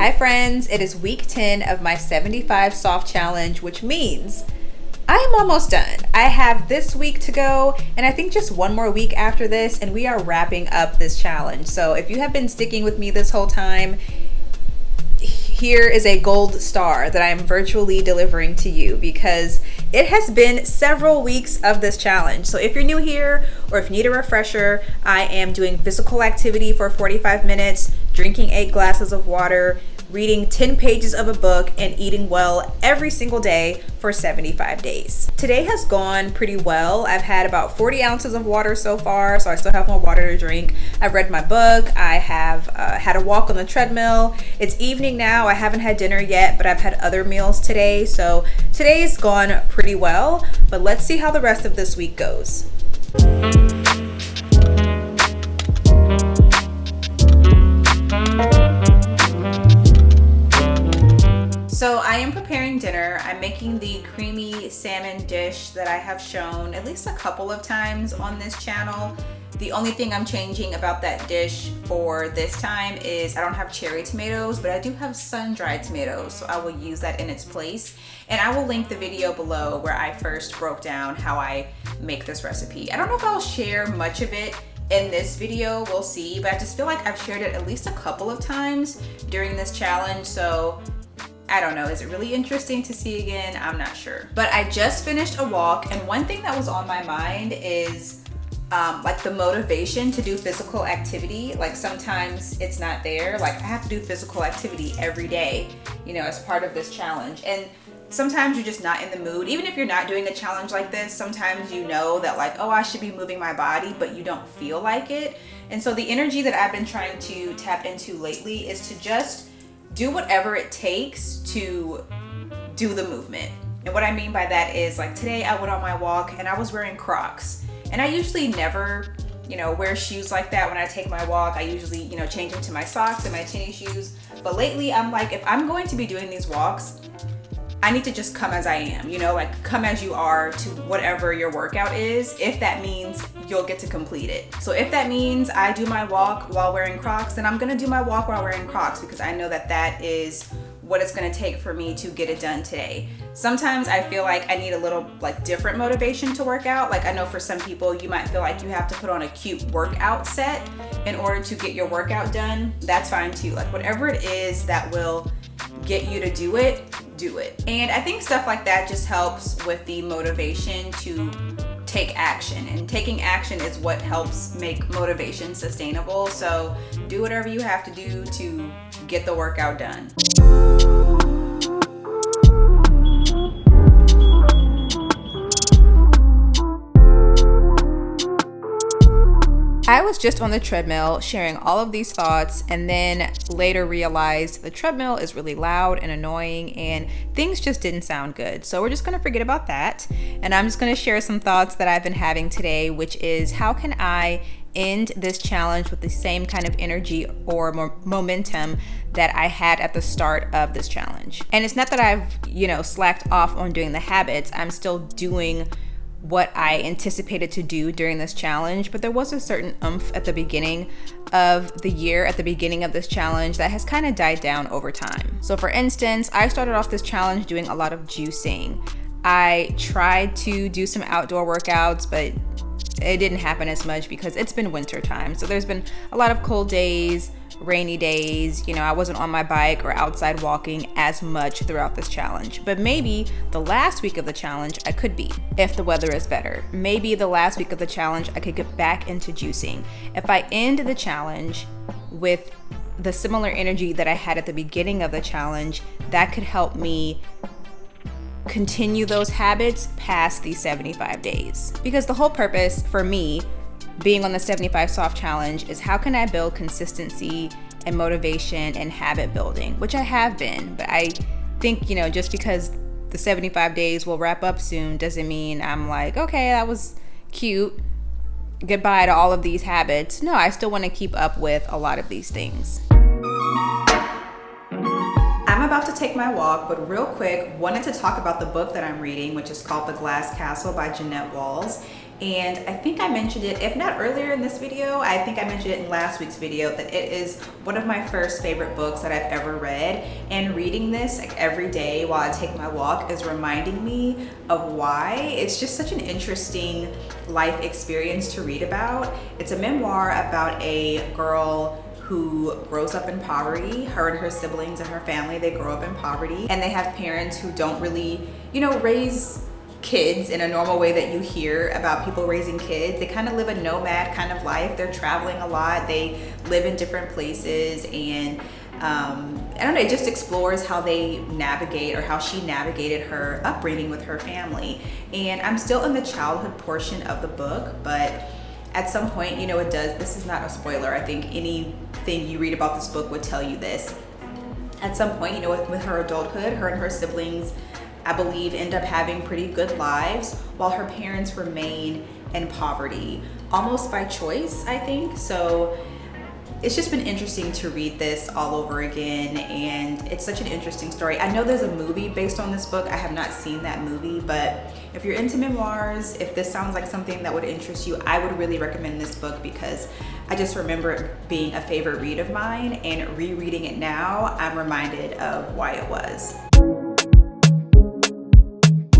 Hi friends, it is week 10 of my 75 soft challenge, which means I am almost done. I have this week to go, and I think just one more week after this, and we are wrapping up this challenge. So if you have been sticking with me this whole time, here is a gold star that I am virtually delivering to you because it has been several weeks of this challenge. So if you're new here or if you need a refresher, I am doing physical activity for 45 minutes, drinking 8 glasses of water, reading 10 pages of a book, and eating well every single day for 75 days. Today has gone pretty well. I've had about 40 ounces of water so far, so I still have more water to drink. I've read my book. I have had a walk on the treadmill. It's evening now. I haven't had dinner yet, but I've had other meals today. So today's gone pretty well, but let's see how the rest of this week goes. So I am preparing dinner. I'm making the creamy salmon dish that I have shown at least a couple of times on this channel. The only thing I'm changing about that dish for this time is I don't have cherry tomatoes, but I do have sun-dried tomatoes, so I will use that in its place. And I will link the video below where I first broke down how I make this recipe. I don't know if I'll share much of it in this video, we'll see, but I just feel like I've shared it at least a couple of times during this challenge, so I don't know, is it really interesting to see again? I'm not sure. But I just finished a walk, and one thing that was on my mind is like the motivation to do physical activity. Like sometimes it's not there. Like I have to do physical activity every day, you know, as part of this challenge. And sometimes you're just not in the mood. Even if you're not doing a challenge like this, sometimes you know that like, oh, I should be moving my body, but you don't feel like it. And so the energy that I've been trying to tap into lately is to just do whatever it takes to do the movement. And what I mean by that is like today I went on my walk and I was wearing Crocs. And I usually never, wear shoes like that when I take my walk. I usually, change into my socks and my tennis shoes. But lately I'm like, if I'm going to be doing these walks, I need to just come as I am, like come as you are to whatever your workout is, if that means you'll get to complete it. So if that means I do my walk while wearing Crocs, then I'm gonna do my walk while wearing Crocs because I know that that is what it's gonna take for me to get it done today. Sometimes I feel like I need a little different motivation to work out. Like I know for some people, you might feel like you have to put on a cute workout set in order to get your workout done. That's fine too. Like whatever it is that will get you to do it, do it. And I think stuff like that just helps with the motivation to take action, and taking action is what helps make motivation sustainable. So do whatever you have to do to get the workout done. I was just on the treadmill sharing all of these thoughts, and then later realized the treadmill is really loud and annoying and things just didn't sound good. So we're just gonna forget about that. And I'm just gonna share some thoughts that I've been having today, which is how can I end this challenge with the same kind of energy or momentum that I had at the start of this challenge. And it's not that I've, slacked off on doing the habits. I'm still doing what I anticipated to do during this challenge, but there was a certain oomph at the beginning of the year, at the beginning of this challenge, that has kind of died down over time. So for instance, I started off this challenge doing a lot of juicing. I tried to do some outdoor workouts, but it didn't happen as much because it's been winter time. So there's been a lot of cold days, rainy days, I wasn't on my bike or outside walking as much throughout this challenge. But maybe the last week of the challenge I could be, if the weather is better. Maybe the last week of the challenge I could get back into juicing. If I end the challenge with the similar energy that I had at the beginning of the challenge, that could help me continue those habits past these 75 days. Because the whole purpose for me being on the 75 soft challenge is how can I build consistency and motivation and habit building, which I have been. But I think, just because the 75 days will wrap up soon doesn't mean I'm like, okay, that was cute, goodbye to all of these habits. No, I still want to keep up with a lot of these things. I'm about to take my walk, but real quick, wanted to talk about the book that I'm reading, which is called The Glass Castle by Jeanette Walls. And I think I mentioned it, if not earlier in this video, I think I mentioned it in last week's video, that it is one of my first favorite books that I've ever read. And reading this like every day while I take my walk is reminding me of why. It's just such an interesting life experience to read about. It's a memoir about a girl who grows up in poverty. Her and her siblings and her family, they grow up in poverty, and they have parents who don't really, raise kids in a normal way that you hear about people raising kids. They kind of live a nomad kind of life. They're traveling a lot. They live in different places, and I don't know, it just explores how they navigate, or how she navigated her upbringing with her family. And I'm still in the childhood portion of the book, but at some point, it does, this is not a spoiler, I think anything you read about this book would tell you this. At some point, with her adulthood, her and her siblings, I believe, end up having pretty good lives while her parents remain in poverty, almost by choice, I think. So it's just been interesting to read this all over again, and it's such an interesting story. I know there's a movie based on this book. I have not seen that movie, but if you're into memoirs, if this sounds like something that would interest you, I would really recommend this book, because I just remember it being a favorite read of mine, and rereading it now, I'm reminded of why it was.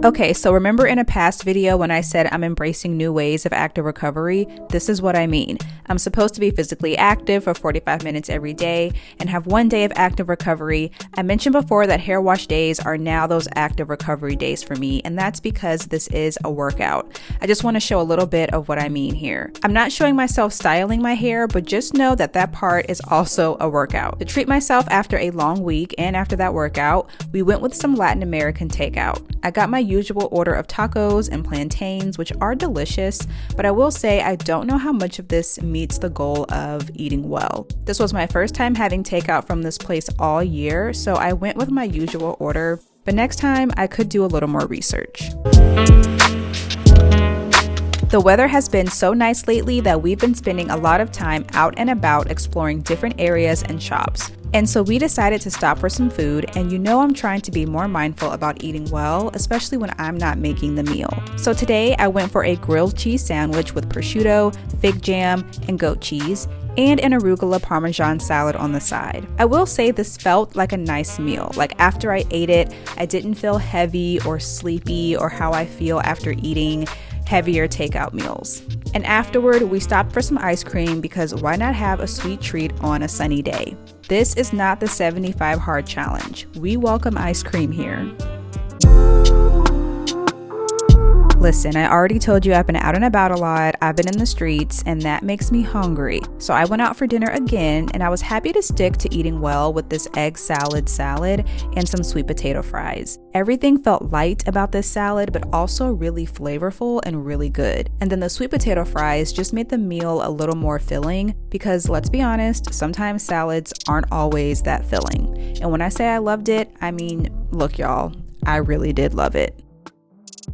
Okay, so remember in a past video when I said I'm embracing new ways of active recovery? This is what I mean. I'm supposed to be physically active for 45 minutes every day and have 1 day of active recovery. I mentioned before that hair wash days are now those active recovery days for me, and that's because this is a workout. I just want to show a little bit of what I mean here. I'm not showing myself styling my hair, but just know that that part is also a workout. To treat myself after a long week and after that workout, we went with some Latin American takeout. I got my usual order of tacos and plantains, which are delicious, but I will say I don't know how much of this meets the goal of eating well. This was my first time having takeout from this place all year, so I went with my usual order, but next time I could do a little more research. The weather has been so nice lately that we've been spending a lot of time out and about exploring different areas and shops. And so we decided to stop for some food, and I'm trying to be more mindful about eating well, especially when I'm not making the meal. So today I went for a grilled cheese sandwich with prosciutto, fig jam, and goat cheese, and an arugula parmesan salad on the side. I will say this felt like a nice meal. Like after I ate it, I didn't feel heavy or sleepy, or how I feel after eating heavier takeout meals. And afterward, we stopped for some ice cream, because why not have a sweet treat on a sunny day? This is not the 75 hard challenge. We welcome ice cream here. Listen, I already told you I've been out and about a lot. I've been in the streets, and that makes me hungry. So I went out for dinner again, and I was happy to stick to eating well with this egg salad and some sweet potato fries. Everything felt light about this salad, but also really flavorful and really good. And then the sweet potato fries just made the meal a little more filling, because let's be honest, sometimes salads aren't always that filling. And when I say I loved it, I mean, look y'all, I really did love it.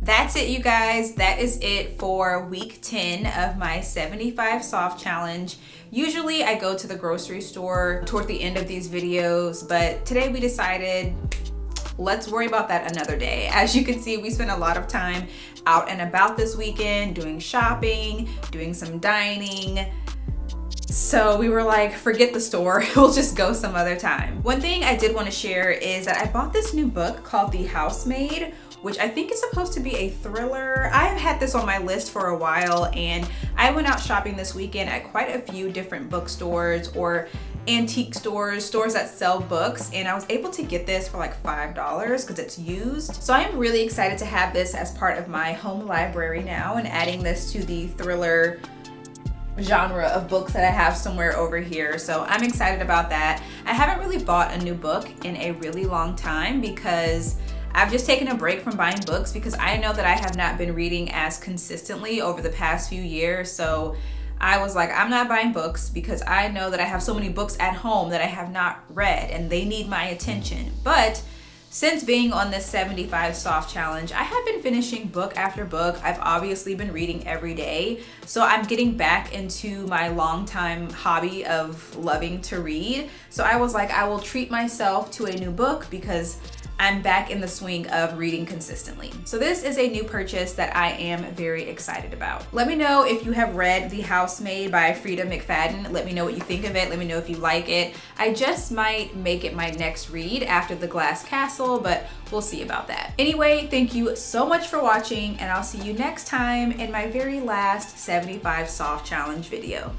That's it, you guys. That is it for week 10 of my 75 soft challenge. Usually I go to the grocery store toward the end of these videos, but today we decided let's worry about that another day. As you can see, we spent a lot of time out and about this weekend, doing shopping, doing some dining. So we were like, forget the store, we'll just go some other time. One thing I did want to share is that I bought this new book called The Housemaid, which I think is supposed to be a thriller. I've had this on my list for a while, and I went out shopping this weekend at quite a few different bookstores or antique stores that sell books, and I was able to get this for like $5 because it's used. So I am really excited to have this as part of my home library now, and adding this to the thriller genre of books that I have somewhere over here. So I'm excited about that. I haven't really bought a new book in a really long time, because I've just taken a break from buying books, because I know that I have not been reading as consistently over the past few years. So I was like, I'm not buying books, because I know that I have so many books at home that I have not read, and they need my attention. But since being on this 75 soft challenge, I have been finishing book after book. I've obviously been reading every day. So I'm getting back into my longtime hobby of loving to read. So I was like, I will treat myself to a new book, because I'm back in the swing of reading consistently. So this is a new purchase that I am very excited about. Let me know if you have read The Housemaid by Frida McFadden. Let me know what you think of it. Let me know if you like it. I just might make it my next read after The Glass Castle, but we'll see about that. Anyway, thank you so much for watching, and I'll see you next time in my very last 75 soft challenge video.